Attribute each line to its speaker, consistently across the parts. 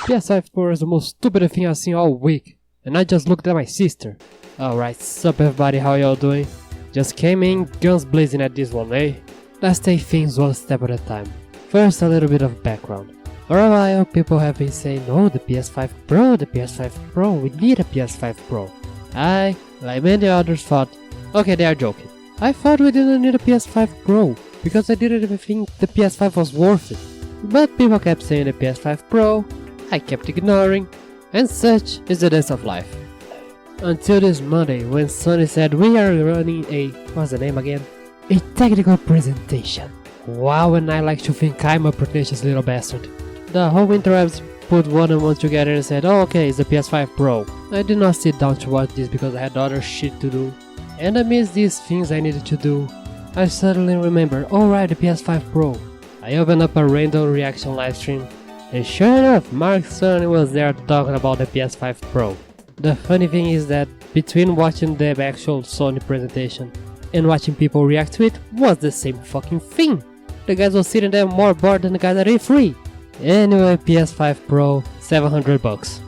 Speaker 1: PS5 Pro is the most stupid thing I've seen all week, and I just looked at my sister. Alright, sup everybody, how y'all doing? Just came in, guns blazing at this one, eh? Let's take things one step at a time. First, a little bit of background. For a while, people have been saying, oh, the PS5 Pro, we need a PS5 Pro. I, like many others, thought, okay, they are joking. I thought we didn't need a PS5 Pro, because I didn't even think the PS5 was worth it. But people kept saying the PS5 Pro, I kept ignoring, and such is the dance of life. Until this Monday, when Sony said we are running a, what's the name again? A technical presentation. Wow, and I like to think I'm a pretentious little bastard. The whole interwebs put one and one together and said, oh okay, it's the PS5 Pro. I did not sit down to watch this because I had other shit to do. And amidst these things I needed to do, I suddenly remembered, alright, the PS5 Pro. I opened up a random reaction livestream, and sure enough, Mark Cerny was there talking about the PS5 Pro. The funny thing is that between watching the actual Sony presentation and watching people react to it was the same fucking thing. The guys were sitting there more bored than the guys at E3. Anyway, PS5 Pro, $700.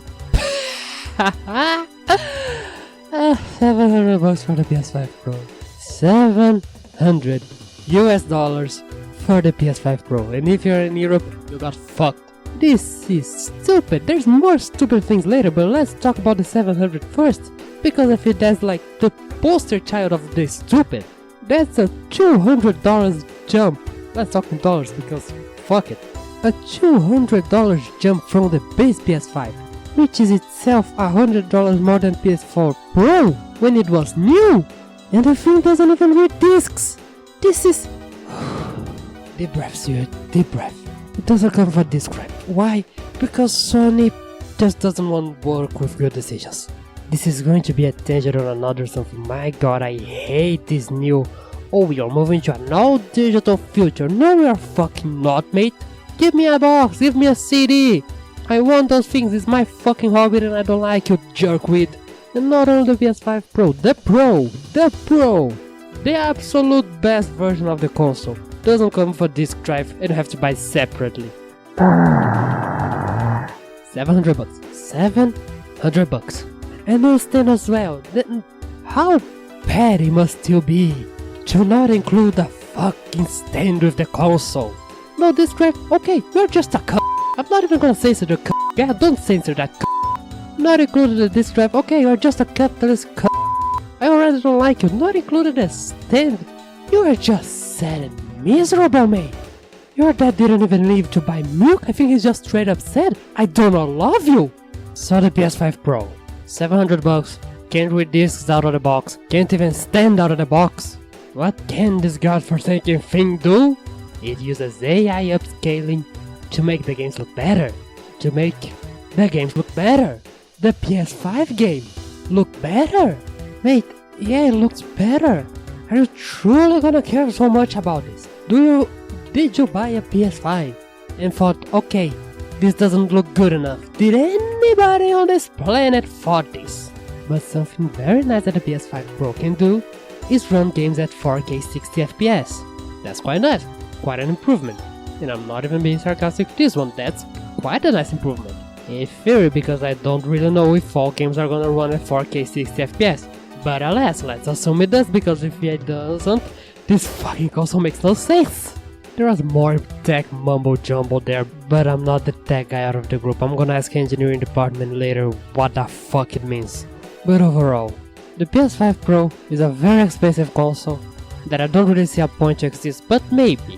Speaker 1: $700 for the PS5 Pro. $700 US for the PS5 Pro. And if you're in Europe, you got fucked. This is stupid. There's more stupid things later, but let's talk about the 700 first. Because if that's like the poster child of the stupid, that's a $200 jump. Let's talk in dollars because fuck it. A $200 jump from the base PS5, which is itself $100 more than PS4 Pro when it was new. And the thing doesn't even read discs. This is... deep breath, Stuart, deep breath. It doesn't come for disc right. Why? Because Sony just doesn't want to work with good decisions. This is going to be a tangent or another something. My god, I hate this new... oh, we are moving to an all digital future. No, we are fucking not, mate. Give me a box, give me a CD. I want those things, it's my fucking hobby and I don't like you jerkwit. And not only the PS5 Pro, the Pro, the absolute best version of the console. Doesn't come for disc drive and you have to buy separately. $700. $700. And no stand as well. How petty must you be to not include the fucking stand with the console? No disc drive? Okay, you're just a c***. I'm not even gonna censor the c***. Yeah, don't censor that c***. Not included the disc drive. Okay, you're just a capitalist c***. I already don't like you. Not included the stand. You are just sad and miserable, mate. Your dad didn't even leave to buy milk. I think he's just straight up said, I do not love you. So the PS5 Pro, $700. Can't read discs out of the box. Can't even stand out of the box. What can this godforsaken thing do? It uses AI upscaling to make the games look better. The PS5 game look better. Wait, yeah, it looks better. Are you truly gonna care so much about this? Did you buy a PS5 and thought, okay, this doesn't look good enough? Did anybody on this planet thought this? But something very nice that the PS5 Pro can do is run games at 4K 60 FPS. That's quite nice, quite an improvement. And I'm not even being sarcastic with this one, that's quite a nice improvement. In theory, because I don't really know if all games are gonna run at 4K 60 FPS. But alas, let's assume it does, because if it doesn't, this fucking console makes no sense. There was more tech mumbo jumbo there, but I'm not the tech guy out of the group. I'm gonna ask engineering department later what the fuck it means. But overall, the PS5 Pro is a very expensive console that I don't really see a point to exist, but maybe,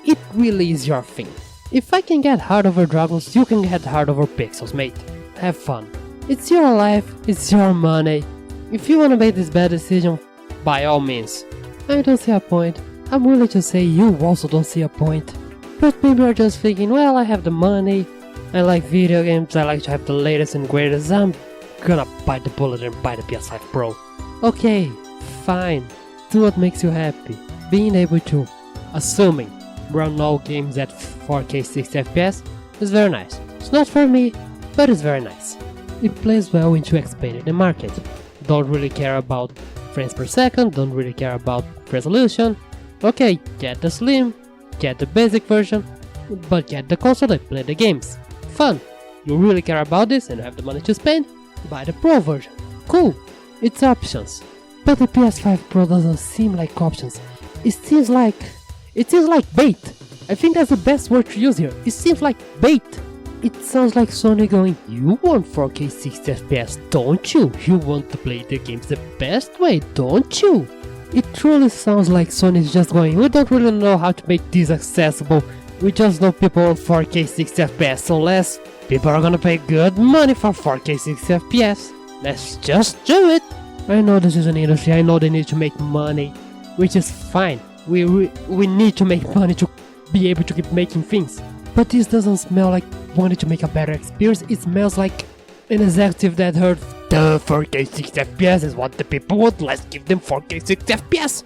Speaker 1: it really is your thing. If I can get hard over dragons, you can get hard over pixels, mate. Have fun. It's your life, it's your money. If you wanna make this bad decision, by all means. I don't see a point. I'm willing to say you also don't see a point. But maybe you're just thinking, well, I have the money, I like video games, I like to have the latest and greatest, I'm gonna bite the bullet and buy the PS5 Pro. Okay, fine. Do what makes you happy. Being able to, assuming, run all games at 4K 60 FPS is very nice. It's not for me, but it's very nice. It plays well into expanding the market. Don't really care about frames per second, don't really care about resolution. Okay, get the slim, get the basic version, but get the console and play the games. Fun. You really care about this and have the money to spend? Buy the Pro version. Cool. It's options. But the PS5 Pro doesn't seem like options. It seems like bait. I think that's the best word to use here. It seems like bait. It sounds like Sony going, you want 4K 60 FPS, don't you? You want to play the games the best way, don't you? It truly sounds like Sony is just going, we don't really know how to make this accessible. We just know people want 4K 60 FPS, so less people are gonna pay good money for 4K 60 FPS. Let's just do it. I know this is an industry, I know they need to make money, which is fine. We need to make money to be able to keep making things. But this doesn't smell like wanting to make a better experience, it smells like an executive that heard the 4K 60 FPS is what the people want, let's give them 4K 60 FPS.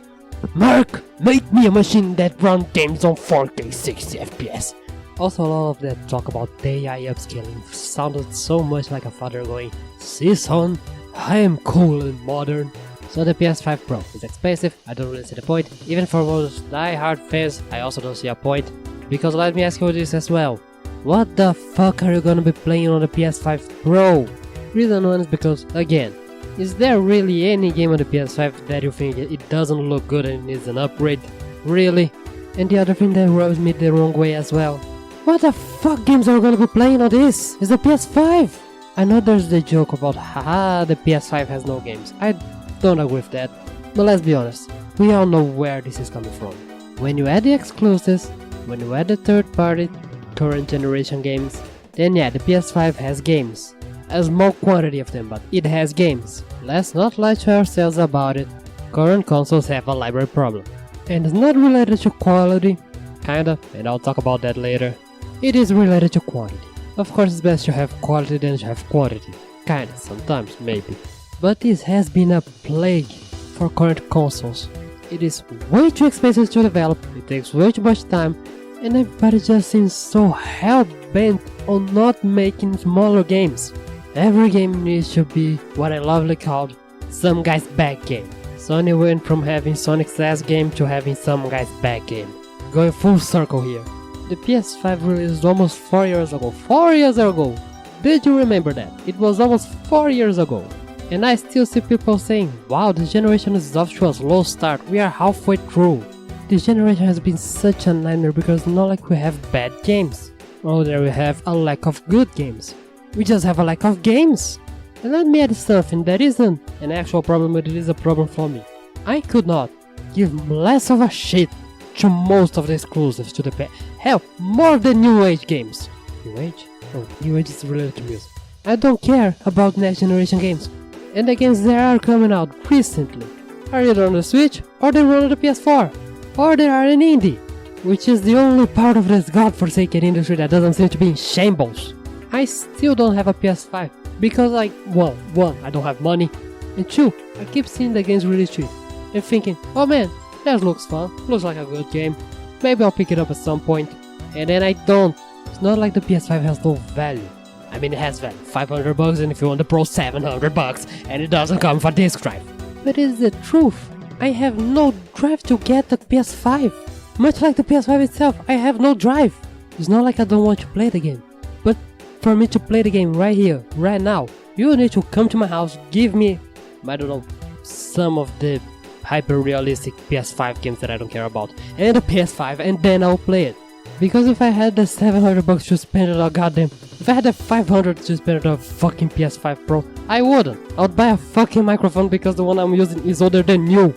Speaker 1: Mark, make me a machine that runs games on 4K 60 FPS. Also, all of that talk about AI upscaling sounded so much like a father going, see son, I am cool and modern. So the PS5 Pro is expensive, I don't really see the point. Even for most die-hard fans, I also don't see a point. Because let me ask you this as well. What the fuck are you gonna be playing on the PS5 Pro? Reason one is because, again, is there really any game on the PS5 that you think it doesn't look good and needs an upgrade? Really? And the other thing that rubs me the wrong way as well. What the fuck games are you gonna be playing on this? It's the PS5! I know there's the joke about haha the PS5 has no games. I don't agree with that. But let's be honest, we all know where this is coming from. When you add the exclusives, when you add the third party current generation games, then yeah, the PS5 has games. A small quantity of them, but it has games. Let's not lie to ourselves about it. Current consoles have a library problem. And it's not related to quality, kinda, and I'll talk about that later. It is related to quantity. Of course it's best to have quality than to have quantity. Kinda, sometimes, maybe. But this has been a plague for current consoles. It is way too expensive to develop, it takes way too much time, and everybody just seems so hell-bent on not making smaller games. Every game needs to be what I lovely called some guy's back game. Sony went from having Sonic's ass game to having some guy's back game. Going full circle here. The PS5 released almost 4 years ago. 4 years ago! Did you remember that? It was almost 4 years ago. And I still see people saying, wow, this generation is off to a slow start, we are halfway through. This generation has been such a nightmare because it's not like we have bad games. Or that we have a lack of good games. We just have a lack of games. And let me add something that isn't an actual problem, but it is a problem for me. I could not give less of a shit to most of the exclusives to the PS. Hell, more than New Age games. New Age? Oh, New Age is related to music. I don't care about next generation games. And the games that are coming out recently are either on the Switch, or they run on the PS4, or they are in indie, which is the only part of this godforsaken industry that doesn't seem to be in shambles. I still don't have a PS5, because one, I don't have money, and two, I keep seeing the games really cheap, and thinking, oh man, that looks fun, looks like a good game, maybe I'll pick it up at some point, and then I don't. It's not like the PS5 has no value. I mean, it has value, $500, and if you want the Pro, $700, and it doesn't come with a disc drive. But it's the truth, I have no drive to get the PS5. Much like the PS5 itself, I have no drive. It's not like I don't want to play the game, but for me to play the game right here, right now, you need to come to my house, give me, I don't know, some of the hyper-realistic PS5 games that I don't care about, and the PS5, and then I'll play it. Because if I had the $700 to spend on a goddamn, if I had the $500 to spend on a fucking PS5 Pro, I wouldn't. I would buy a fucking microphone because the one I'm using is older than you.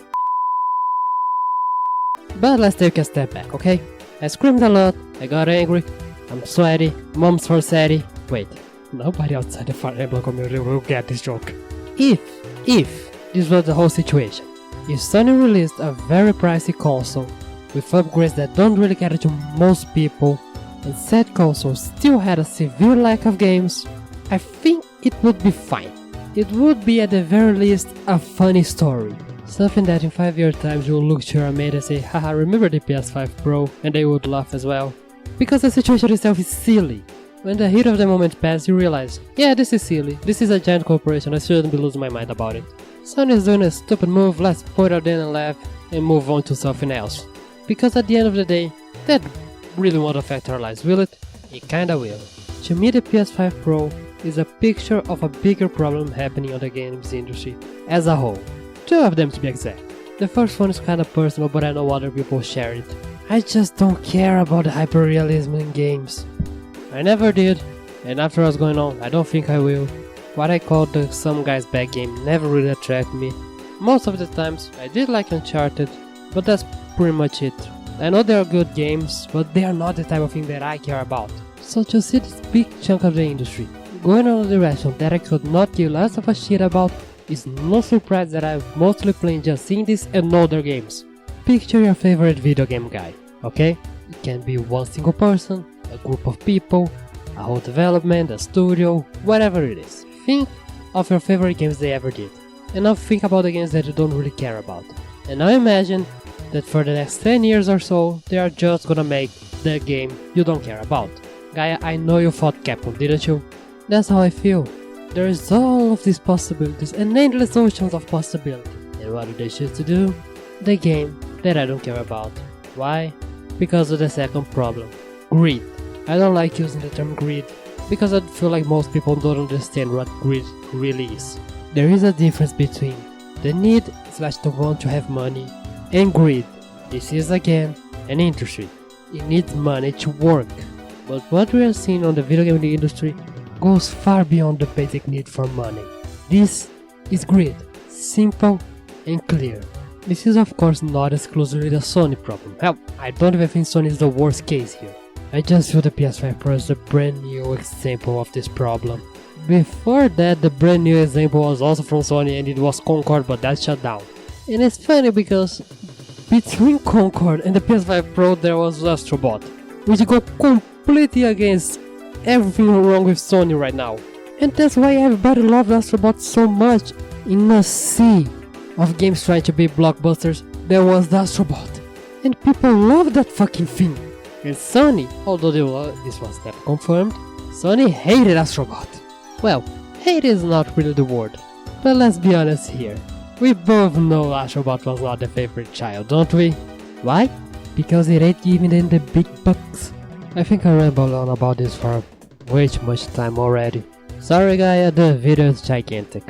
Speaker 1: But let's take a step back, okay? I screamed a lot, I got angry, I'm sweaty, mom's for saddy. Wait, nobody outside the Fire Emblem community will get this joke. If this was the whole situation, if Sony released a very pricey console with upgrades that don't really cater to most people, and said console still had a severe lack of games, I think it would be fine. It would be at the very least a funny story. Something that in 5 years time you'll look to your mate and say, haha, remember the PS5 Pro, and they would laugh as well. Because the situation itself is silly. When the heat of the moment passes, you realize, yeah, this is silly, this is a giant corporation, I shouldn't be losing my mind about it. Sony is doing a stupid move, let's point out in and laugh, and move on to something else. Because at the end of the day, that really won't affect our lives, will it? It kinda will. To me, the PS5 Pro is a picture of a bigger problem happening on the games industry as a whole. Two of them to be exact. The first one is kinda personal, but I know other people share it. I just don't care about the hyperrealism in games. I never did, and after what's going on, I don't think I will. What I call the some guy's bad game never really attracted me. Most of the times, I did like Uncharted, but that's pretty much it. I know they are good games, but they are not the type of thing that I care about. So to see this big chunk of the industry going on a direction that I could not give less of a shit about, is no surprise that I'm mostly playing just indies and older games. Picture your favorite video game guy, okay? It can be one single person, a group of people, a whole development, a studio, whatever it is. Think of your favorite games they ever did, and now think about the games that you don't really care about. And now imagine that for the next 10 years or so, they are just gonna make the game you don't care about. Gaia, I know you fought Capcom, didn't you? That's how I feel. There is all of these possibilities and endless oceans of possibility. And what do they choose to do? The game that I don't care about. Why? Because of the second problem. Greed. I don't like using the term greed, because I feel like most people don't understand what greed really is. There is a difference between the need / the want to have money and greed. This is again an industry. It needs money to work. But what we are seeing on the video game industry goes far beyond the basic need for money. This is greed. Simple and clear. This is of course not exclusively the Sony problem. Hell, I don't even think Sony is the worst case here. I just feel the PS5 Pro is a brand new example of this problem. Before that, the brand new example was also from Sony and it was Concord, but that shut down. And it's funny because between Concord and the PS5 Pro there was Astrobot, which go completely against everything wrong with Sony right now. And that's why everybody loved Astrobot so much. In a sea of games trying to be blockbusters, there was the Astrobot. And people loved that fucking thing. And Sony, although this was never confirmed, Sony hated Astrobot. Well, hate is not really the word, but let's be honest here. We both know Astrobot was not the favorite child, don't we? Why? Because it ain't giving them the big bucks. I think I rambled on about this for way too much time already. Sorry Gaia, the video is gigantic.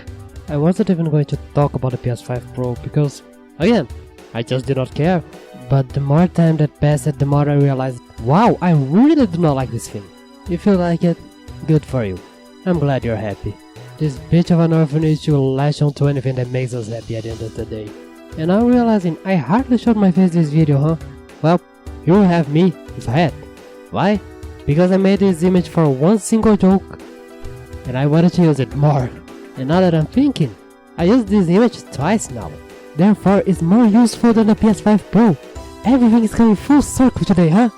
Speaker 1: I wasn't even going to talk about the PS5 Pro because, again, I just did not care. But the more time that passed, the more I realized, wow, I really do not like this thing. If you like it, good for you. I'm glad you're happy. This bitch of an orphanage will latch onto anything that makes us happy at the end of the day. And now realizing I hardly showed my face this video, huh? Well, you will have me if I had. Why? Because I made this image for one single joke and I wanted to use it more. And now that I'm thinking, I used this image twice now. Therefore, it's more useful than the PS5 Pro. Everything is coming full circle today, huh?